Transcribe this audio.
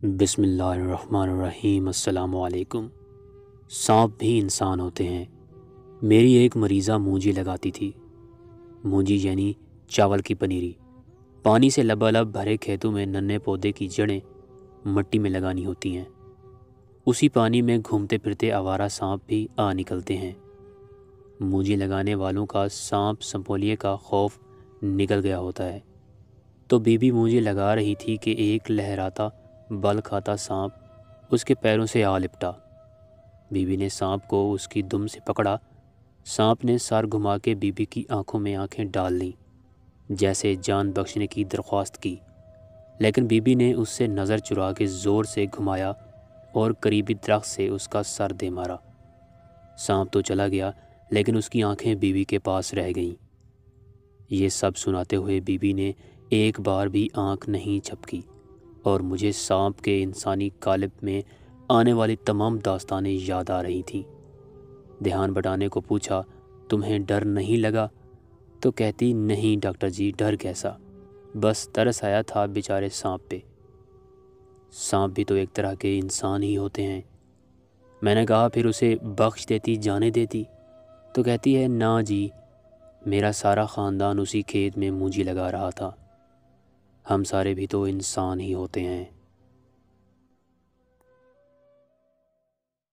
बिस्मिल्लाहिर्रहमानिर्रहीम। अस्सलाम वालेकुम। सांप भी इंसान होते हैं। मेरी एक मरीज़ा मूंजी लगाती थी। मूंजी यानी चावल की पनीरी। पानी से लबालब भरे खेतों में नन्हे पौधे की जड़ें मट्टी में लगानी होती हैं। उसी पानी में घूमते फिरते आवारा सांप भी आ निकलते हैं। मूंजी लगाने वालों का सांप संपोलिए का खौफ निकल गया होता है। तो बीबी मूंजी लगा रही थी कि एक लहराता बल खाता सांप उसके पैरों से आ लिपटा। बीबी ने सांप को उसकी दुम से पकड़ा। सांप ने सर घुमा के बीबी की आंखों में आंखें डाल लीं, जैसे जान बख्शने की दरख्वास्त की। लेकिन बीबी ने उससे नज़र चुरा के ज़ोर से घुमाया और करीबी दरख्त से उसका सर दे मारा। सांप तो चला गया, लेकिन उसकी आंखें बीबी के पास रह गईं। ये सब सुनाते हुए बीबी ने एक बार भी आंख नहीं झपकी और मुझे सांप के इंसानी कालिब में आने वाली तमाम दास्तानें याद आ रही थीं। ध्यान बटाने को पूछा, तुम्हें डर नहीं लगा? तो कहती, नहीं डॉक्टर जी, डर कैसा, बस तरस आया था बेचारे सांप पे। सांप भी तो एक तरह के इंसान ही होते हैं। मैंने कहा, फिर उसे बख्श देती, जाने देती? तो कहती है, ना जी, मेरा सारा ख़ानदान उसी खेत में मूंजी लगा रहा था। हम सारे भी तो इंसान ही होते हैं।